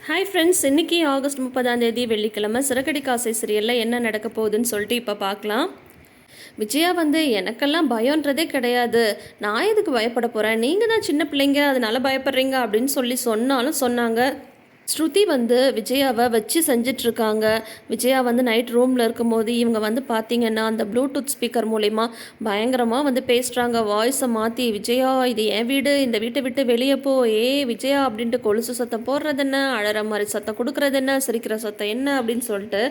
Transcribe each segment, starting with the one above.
Hi friends, இன்றைக்கி August 30 வெள்ளிக்கிழமை சிறகடி காசை சீரியலில் என்ன நடக்க போகுதுன்னு சொல்லிட்டு இப்போ பார்க்கலாம். விஜயா வந்து எனக்கெல்லாம் பயன்றதே கிடையாது, நான் எதுக்கு பயப்பட போகிறேன், நீங்கள் தான் சின்ன பிள்ளைங்க அதனால பயப்படுறீங்க அப்படின்னு சொன்னாலும் சொன்னாங்க. ஸ்ருதி வந்து விஜயாவை வச்சு செஞ்சிட்ருக்காங்க. விஜயா வந்து நைட் ரூமில் இருக்கும்போது இவங்க வந்து பார்த்திங்கன்னா அந்த ப்ளூடூத் ஸ்பீக்கர் மூலிமா பயங்கரமாக வந்து பேசுகிறாங்க. வாய்ஸை மாற்றி, விஜயா இது என் வீடு, இந்த வீட்டை விட்டு வெளியே போ, விஜயா அப்படின்ட்டு கொலுசு சத்தம் போடுறது என்ன, அழற மாதிரி சத்தம் கொடுக்குறது என்ன, சிரிக்கிற சத்தம் என்ன அப்படின்னு சொல்லிட்டு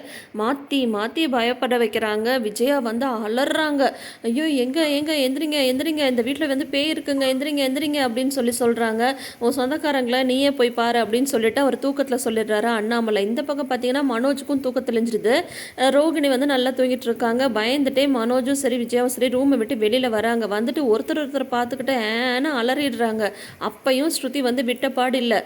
மாற்றி மாற்றி பயப்பட வைக்கிறாங்க. விஜயா வந்து அலறாங்க. ஐயோ எங்கே எங்கே எந்திரிங்க எந்திரிங்க, இந்த வீட்டில் வந்து பேய் இருக்குங்க, எந்திரிங்க எந்திரிங்க அப்படின்னு சொல்கிறாங்க. உன் சொந்தக்காரங்களை நீயே போய் பாரு அப்படின்னு சொல்லிட்டு அவர் தூக்கத்தில் சொல்லிடுறாரு அண்ணாமலை. இந்த பக்கம் பார்த்தீங்கன்னா மனோஜுக்கும் தூக்கம் தெளிஞ்சிருது. ரோகிணி வந்து நல்லா தூங்கிட்டு இருக்காங்க. பயந்துட்டே மனோஜும் சரி விஜயாவும் சரி ரூமை விட்டு வெளியில் வராங்க. வந்துட்டு ஒருத்தர் பார்த்துக்கிட்டு ஏன்னா அலறிடுறாங்க. அப்பையும் ஸ்ருதி வந்து விட்டப்பாடு இல்லை.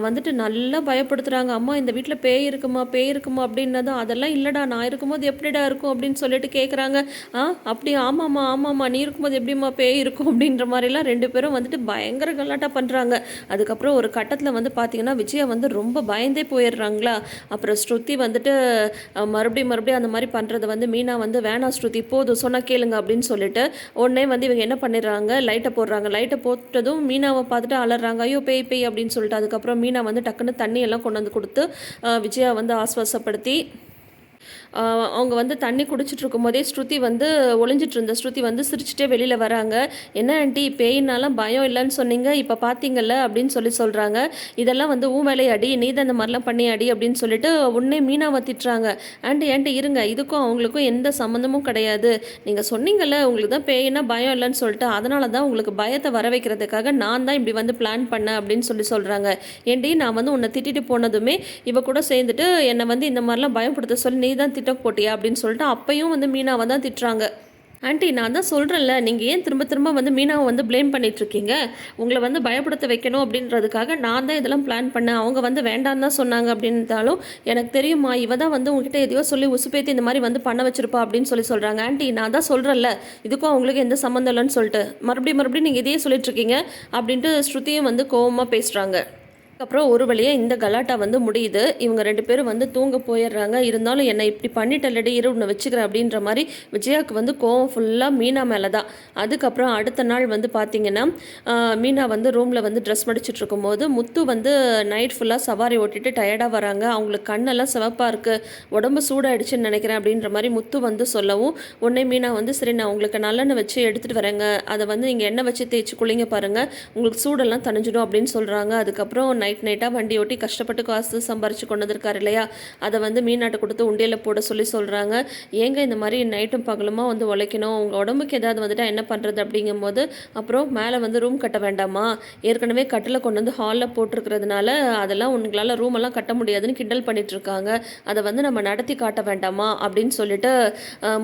வந்துட்டு நல்லா பயப்படுத்துகிறாங்க. அம்மா இந்த வீட்டில் பேய் இருக்குமா பேய் இருக்குமா அப்படின்னதும் அதெல்லாம் இல்லைடா, நான் இருக்கும்போது எப்படிடா இருக்கும் அப்படின்னு சொல்லிட்டு கேட்குறாங்க. அப்படி ஆமாம்மா ஆமாம்மா, நீ இருக்கும்போது எப்படிம்மா பேய் இருக்கும் அப்படின்ற மாதிரிலாம் ரெண்டு பேரும் வந்துட்டு பயங்கர கலாட்டா பண்ணுறாங்க. அதுக்கப்புறம் ஒரு கட்டத்தில் வந்து பார்த்தீங்கன்னா விஜயா வந்து ரொம்ப பயந்தே போயிடுறாங்களா. அப்புறம் ஸ்ருதி வந்துட்டு மறுபடியும் அந்த மாதிரி பண்ணுறது வந்து மீனா வந்து வேணாம் ஸ்ருதி போதும் சொன்னால் கேளுங்க அப்படின்னு சொல்லிட்டு உடனே வந்து இவங்க என்ன பண்ணிடுறாங்க, லைட்டை போடுறாங்க. லைட்டை போட்டதும் மீனாவை பார்த்துட்டு அலறாங்க, ஐயோ பேய் பேய் அப்படின்னு சொல்லிட்டு. அதுக்கப்புறம் மீனா வந்து டக்குன்னு தண்ணி எல்லாம் கொண்டு வந்து கொடுத்து விஜயா வந்து ஆஸ்வாசப்படுத்தி அவங்க வந்து தண்ணி குடிச்சிட்டு இருக்கும்போதே ஸ்ருதி வந்து ஒளிஞ்சிட்டு இருந்த ஸ்ருதி வந்து சிரிச்சுட்டே வெளியில் வராங்க. என்ன ஆண்டி பேயினாலாம் பயம் இல்லைன்னு சொன்னீங்க, இப்போ பார்த்தீங்கல்ல அப்படின்னு சொல்கிறாங்க. இதெல்லாம் வந்து வேலையை அடி, நீ தான் இந்த மாதிரிலாம் பண்ணி அடி அப்படின்னு சொல்லிட்டு உடனே மீனாவை திட்டுறாங்க. ஆண்டி இருங்க, இதுக்கும் அவங்களுக்கும் எந்த சம்மந்தமும் கிடையாது. நீங்கள் சொன்னீங்கல்ல உங்களுக்கு தான் பேயினா பயம் இல்லைன்னு சொல்லிட்டு, அதனால தான் உங்களுக்கு பயத்தை வர வைக்கிறதுக்காக நான் தான் இப்படி வந்து பிளான் பண்ணேன் அப்படின்னு சொல்கிறாங்க. ஏண்டி நான் வந்து உன்னை திட்டிட்டு போனதுமே இவ கூட சேர்ந்துட்டு என்னை வந்து இந்த மாதிரிலாம் பயப்படுத்த சொல்லி நீ தான் திட்டம் போட்டியா அப்படின்னு சொல்லிட்டு அப்பையும் வந்து மீனாவை தான் திட்டுறாங்க. ஆண்டி நான் தான் சொல்கிறேன்ல, நீங்கள் ஏன் திரும்ப திரும்ப வந்து மீனாவை வந்து ப்ளேம் பண்ணிகிட்ருக்கீங்க, உங்களை வந்து பயப்படுத்த வைக்கணும் அப்படின்றதுக்காக நான் தான் இதெல்லாம் பிளான் பண்ணேன், அவங்க வந்து வேண்டான்னு தான் சொன்னாங்க அப்படின்ட்டாலும் எனக்கு தெரியுமா இவ தான் வந்து உங்ககிட்ட எதையோ சொல்லி உசுப்பேத்தி இந்த மாதிரி வந்து பண்ண வச்சிருப்பா அப்படின்னு சொல்கிறாங்க. ஆண்டி நான் தான் சொல்கிறேன்ல இதுக்கும் அவங்களுக்கு எந்த சம்மந்தம் இல்லைன்னு சொல்லிட்டு மறுபடியும் நீங்கள் இதையே சொல்லிட்டுருக்கீங்க அப்படின்ட்டு ஸ்ருதியும் வந்து கோபமாக பேசுகிறாங்க. அப்புறம் ஒரு வழியாக இந்த கலாட்டா வந்து முடியுது. இவங்க ரெண்டு பேரும் வந்து தூங்க போயிடுறாங்க. இருந்தாலும் என்னை இப்படி பண்ணிட்டல்லடி இரு உன்னை வச்சுக்கிறேன் அப்படின்ற மாதிரி விஜயாவுக்கு வந்து கோவம் ஃபுல்லாக மீனா மேலே தான். அதுக்கப்புறம் அடுத்த நாள் வந்து பார்த்திங்கன்னா மீனா வந்து ரூமில் வந்து ட்ரெஸ் மடிச்சுட்டு இருக்கும்போது முத்து வந்து நைட் ஃபுல்லாக சவாரி ஓட்டிட்டு டயர்டாக வராங்க. அவங்களுக்கு கண்ணெல்லாம் சிவப்பாக இருக்குது, உடம்பு சூடாயிடுச்சுன்னு நினைக்கிறேன் அப்படின்ற மாதிரி முத்து வந்து சொல்லவும் உடனே மீனா வந்து சரி நான் உங்களுக்கு நல்லெண்ணெய் வச்சு எடுத்துகிட்டு வரேங்க, அதை வந்து நீங்கள் எண்ணெய் வச்சு தேய்ச்சி குளிங்க பாருங்கள், உங்களுக்கு சூடெல்லாம் தணிஞ்சிடும் அப்படின்னு சொல்கிறாங்க. அதுக்கப்புறம் நைட்டாக வண்டி ஓட்டி கஷ்டப்பட்டு காசு சம்பாரித்து கொண்டு வந்திருக்காரு இல்லையா, அதை வந்து மீனாட்டை கொடுத்து உண்டியில் போட சொல்கிறாங்க. ஏங்க இந்த மாதிரி நைட்டும் பகலுமா வந்து உழைக்கணும், உங்கள் உடம்புக்கு ஏதாவது வந்துட்டா என்ன பண்ணுறது அப்படிங்கும்போது அப்புறம் மேலே வந்து ரூம் கட்ட வேண்டாமா, ஏற்கனவே கட்டில் கொண்டு வந்து ஹாலில் போட்டிருக்கிறதுனால அதெல்லாம் உங்களால் ரூமெல்லாம் கட்ட முடியாதுன்னு கிண்டல் பண்ணிகிட்ருக்காங்க, அதை வந்து நம்ம நடத்தி காட்ட வேண்டாமா அப்படின்னு சொல்லிட்டு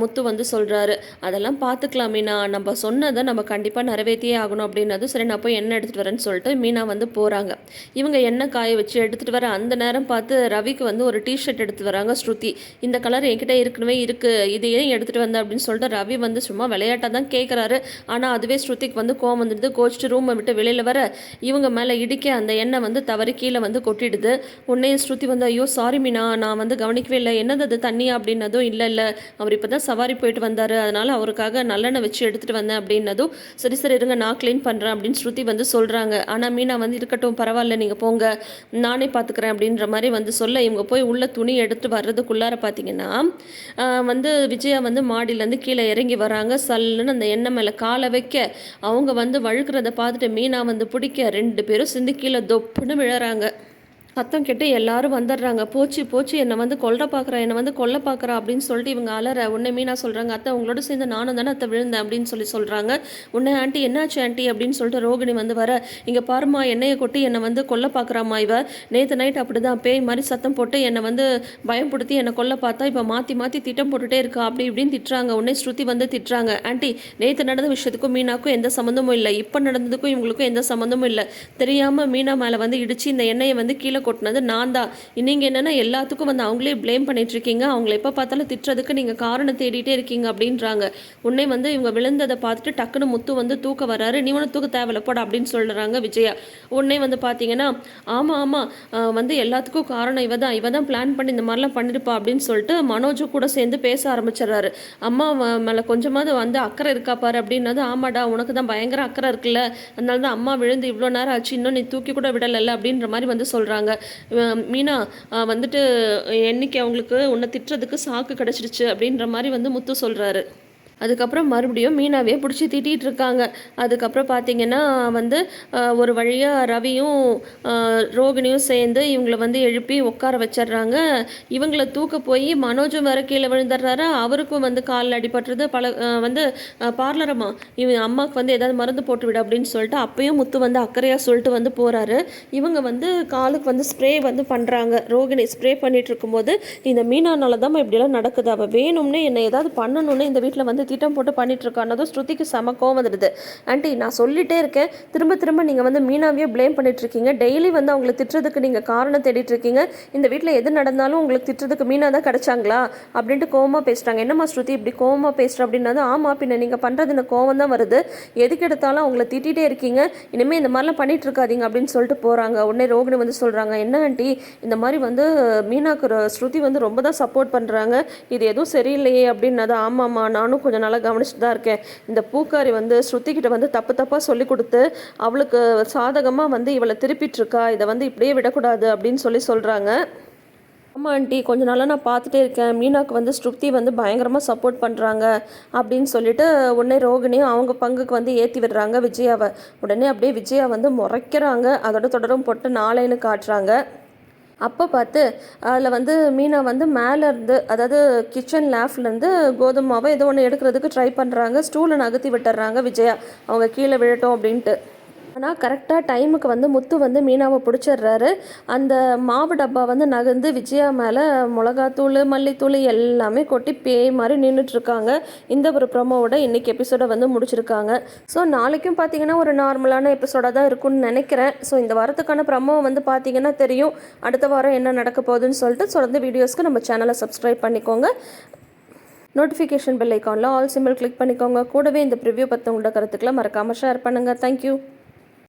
முத்து வந்து சொல்கிறாரு. அதெல்லாம் பார்த்துக்கலாம் மீனா, நம்ம சொன்னதை நம்ம கண்டிப்பாக நிறைவேற்றியே ஆகணும் அப்படின்னது. சரி நான் போய் எண்ணெய் எடுத்துகிட்டு வரேன்னு சொல்லிட்டு மீனா வந்து போகிறாங்க. இவங்க எண்ணெய் காய வச்சு எடுத்துகிட்டு வர அந்த நேரம் பார்த்து ரவிக்கு வந்து ஒரு டிஷர்ட் எடுத்து வராங்க ஸ்ருதி. இந்த கலர் என்கிட்ட ஏற்கனவே இருக்குது, இது ஏன் எடுத்துகிட்டு வந்த அப்படின்னு சொல்லிட்டு ரவி வந்து சும்மா விளையாட்டாக தான் கேட்குறாரு. ஆனால் அதுவே ஸ்ருதிக்கு வந்து கோவம் வந்துடுது. கோச்சிட்டு ரூமை விட்டு வெளியில் வர இவங்க மேலே இடிக்க அந்த எண்ணெய் வந்து தவறி கீழே வந்து கொட்டிடுது. உடனே ஸ்ருதி வந்து ஐயோ சாரி மீனா, நான் வந்து கவனிக்கவே இல்லை, என்னது அது தண்ணியா அப்படின்னதும் இல்லை அவர் இப்போ தான் சவாரி போயிட்டு வந்தார், அதனால் அவருக்காக நல்லெண்ணெய் வச்சு எடுத்துகிட்டு வந்தேன் அப்படின்னதும் சரி இருங்க நான் க்ளீன் பண்ணுறேன் அப்படின்னு ஸ்ருதி வந்து சொல்கிறாங்க. ஆனால் மீனா வந்து இருக்கட்டும் பரவாயில்ல நீங்கள் போங்க நானே பார்த்துக்கிறேன் அப்படின்ற மாதிரி வந்து சொல்ல இவங்க போய் உள்ள துணி எடுத்து வர்றதுக்குள்ளார பார்த்தீங்கன்னா வந்து விஜயா வந்து மாடியிலேருந்து கீழே இறங்கி வராங்க. சல்லுன்னு அந்த எண்ணெய் மேலே காலை வைக்க அவங்க வந்து வழுக்கிறத பார்த்துட்டு மீனா வந்து பிடிக்க ரெண்டு பேரும் சிந்து கீழே தொப்புன்னு விழறாங்க. சத்தம் கேட்டு எல்லாரும் வந்துடுறாங்க. போச்சு என்னை வந்து கொல்ல பார்க்குறா அப்படின்னு சொல்லிட்டு இவங்க அலற. உடனே மீனா சொல்கிறாங்க, அத்தை உங்களோட சேர்ந்து நானும் தானே அத்தை விழுந்தேன் அப்படின்னு சொல்கிறாங்க. உடனே ஆண்டி என்னாச்சு ஆண்டி அப்படின்னு சொல்லிட்டு ரோகிணி வந்து வர, இங்கே பாருமா எண்ணெயை கொட்டி என்னை வந்து கொல்ல பார்க்குறாமா இவ, நேற்று நைட் அப்படி தான் பேய் மாதிரி சத்தம் போட்டு என்னை வந்து பயப்படுத்தி என்னை கொல்ல பார்த்தா இப்போ மாற்றி திட்டம் போட்டுகிட்டே இருக்கா அப்படி இப்படின்னு திட்டுறாங்க. உடனே ஸ்ருதி வந்து திட்டுறாங்க, ஆண்டி நேற்று நடந்த விஷயத்துக்கும் மீனாக்கும் எந்த சம்மந்தமும் இல்லை, இப்போ நடந்ததுக்கும் இவங்களுக்கும் எந்த சம்மந்தமும் இல்லை, தெரியாமல் மீனா மேலே வந்து இடித்து இந்த எண்ணெயை வந்து கீழே கொட்டினது நான் தான். நீங்கள் என்னென்னா எல்லாத்துக்கும் வந்து அவங்களே ப்ளேம் பண்ணிகிட்ருக்கீங்க, அவங்கள எப்போ பார்த்தாலும் திட்டுறதுக்கு நீங்கள் காரணம் தேடிட்டே இருக்கீங்க அப்படின்றாங்க. உடனே வந்து இவங்க விழுந்ததை பார்த்துட்டு டக்குன்னு முத்து வந்து தூக்க வராரு. நீ ஒன்றும் தூக்க தேவையில்ல போட அப்படின்னு சொல்கிறாங்க விஜயா. உடனே வந்து பார்த்தீங்கன்னா ஆமாம் ஆமாம் வந்து எல்லாத்துக்கும் காரணம் இவ தான் பிளான் பண்ணி இந்த மாதிரிலாம் பண்ணிருப்பா அப்படின்னு சொல்லிட்டு மனோஜும் கூட சேர்ந்து பேச ஆரம்பிச்சிடறாரு. அம்மா மேலே கொஞ்சமாவது வந்து அக்கறை இருக்கா பாரு அப்படின்னது. ஆமாடா உனக்கு தான் பயங்கர அக்கறை இருக்குல்ல, அதனால தான் அம்மா விழுந்து இவ்வளோ நேரம் ஆச்சு, இன்னும் நீ தூக்கி கூட விடலை அப்படின்ற மாதிரி வந்து சொல்கிறாங்க. மீனா வந்துட்டு என்னைக்கு அவங்களுக்கு உன்னை திட்டுறதுக்கு சாக்கு கிடச்சிடுச்சு அப்படின்ற மாதிரி வந்து முத்து சொல்கிறாரு. அதுக்கப்புறம் மறுபடியும் மீனாவே பிடிச்சி திட்டிகிட்டு இருக்காங்க. அதுக்கப்புறம் பார்த்தீங்கன்னா வந்து ஒரு வழியாக ரவியும் ரோகிணியும் சேர்ந்து இவங்களை வந்து எழுப்பி உட்கார வச்சிடுறாங்க. இவங்களை தூக்க போய் மனோஜும் வேற கீழே விழுந்துடுறாரு. அவருக்கும் வந்து காலில் அடிபட்டுறது. வந்து பார்லரம்மா இவங்க அம்மாவுக்கு வந்து ஏதாவது மருந்து போட்டு விட அப்படின்னு சொல்லிட்டு அப்பயும் முத்து வந்து அக்கறையாக சொல்லிட்டு வந்து போகிறாரு. இவங்க வந்து காலுக்கு வந்து ஸ்ப்ரே வந்து பண்ணுறாங்க. ரோகிணி ஸ்ப்ரே பண்ணிட்டு இருக்கும்போது இந்த மீனானால தான் இப்படிலாம் நடக்குது, அவள் வேணும்னே என்னை ஏதாவது பண்ணணும்னு இந்த வீட்டில் வந்து திட்டம் போட்டு பண்ணிட்டு இருக்கானதும் ஸ்ருதிக்கு செம கோவம் வந்துடுது. ஆண்டி நான் சொல்லிட்டே இருக்கேன், திரும்ப திரும்ப நீங்கள் வந்து மீனாவையே ப்ளேம் பண்ணிட்டு இருக்கீங்க, டெய்லி வந்து அவங்களை திட்டுறதுக்கு நீங்கள் காரணம் தேடிட்டு இருக்கீங்க, இந்த வீட்டில் எது நடந்தாலும் உங்களுக்கு திட்டுறதுக்கு மீனா தான் கிடைச்சாங்களா அப்படின்ட்டு கோவமாக பேசுகிறாங்க. என்னம்மா ஸ்ருதி இப்படி கோவமாக பேசுகிற அப்படின்னா, ஆமாம் பின்ன நீங்கள் பண்ணுறது இந்த கோவம் தான் வருது, எதுக்கு எடுத்தாலும் அவங்கள திட்டிகிட்டே இருக்கீங்க, இனிமேல் இந்த மாதிரிலாம் பண்ணிட்டு இருக்காதீங்க அப்படின்னு சொல்லிட்டு போகிறாங்க. உடனே ரோகிணி வந்து சொல்கிறாங்க, என்ன ஆண்டி இந்த மாதிரி வந்து மீனாக்கு ஸ்ருதி வந்து ரொம்ப தான் சப்போர்ட் பண்ணுறாங்க, இது எதுவும் சரியில்லையே அப்படின்னது. ஆமாம்மா நானும் கொஞ்சம் நல்லா கவனிச்சுட்டு தான் இருக்கேன், இந்த பூக்காரி வந்து ஸ்ருதிக்கிட்ட வந்து தப்பாக சொல்லி கொடுத்து அவளுக்கு சாதகமாக வந்து இவளை திருப்பிட்டு இருக்கா, இதை வந்து இப்படியே விடக்கூடாது அப்படின்னு சொல்கிறாங்க. ஆமாம் ஆண்டி கொஞ்ச நாளாக நான் பார்த்துட்டே இருக்கேன், மீனாவுக்கு வந்து ஸ்ருதி வந்து பயங்கரமாக சப்போர்ட் பண்ணுறாங்க அப்படின்னு சொல்லிட்டு உடனே ரோகிணியும் அவங்க பங்குக்கு வந்து ஏற்றி விடுறாங்க விஜயாவை. உடனே அப்படியே விஜயா வந்து முறைக்கிறாங்க. அதோட தொடரும் போட்டு நாளைன்னு காட்டுறாங்க. அப்போ பார்த்து அதில் வந்து மீனா வந்து மேலேருந்து அதாவது கிச்சன் லேஃப்லேருந்து கோதுமை மாவை ஏதோ ஒன்று எடுக்கிறதுக்கு ட்ரை பண்ணுறாங்க. ஸ்டூலை நகர்த்தி விட்டுறாங்க விஜயா, அவங்க கீழே விழட்டும் அப்படின்ட்டு. ஆனால் கரெக்டாக டைமுக்கு வந்து முத்து வந்து மீனாவை பிடிச்சிடுறாரு. அந்த மாவு டப்பா வந்து நகர்ந்து விஜயா மேலே மிளகாத்தூள் மல்லித்தூள் எல்லாமே கொட்டி பேய் மாதிரி நின்றுட்டுருக்காங்க. இந்த ஒரு ப்ரோமோவோட இன்றைக்கி எபிசோடை வந்து முடிச்சிருக்காங்க. ஸோ நாளைக்கும் பார்த்தீங்கன்னா ஒரு நார்மலான எபிசோடாக தான் இருக்கும்னு நினைக்கிறேன். ஸோ இந்த வாரத்துக்கான ப்ரோமோ வந்து பார்த்தீங்கன்னா தெரியும், அடுத்த வாரம் என்ன நடக்க போகுதுன்னு சொல்லிட்டு. தொடர்ந்து வீடியோஸ்க்கு நம்ம சேனலை சப்ஸ்கிரைப் பண்ணிக்கோங்க. நோட்டிஃபிகேஷன் பெல் ஐக்கானில் ஆல் சிம்பிள் கிளிக் பண்ணிக்கோங்க. கூடவே இந்த ப்ரிவ்யூ பற்றி உங்களோட கருத்துக்களை மறக்காமல் ஷேர் பண்ணுங்கள். தேங்க்யூ.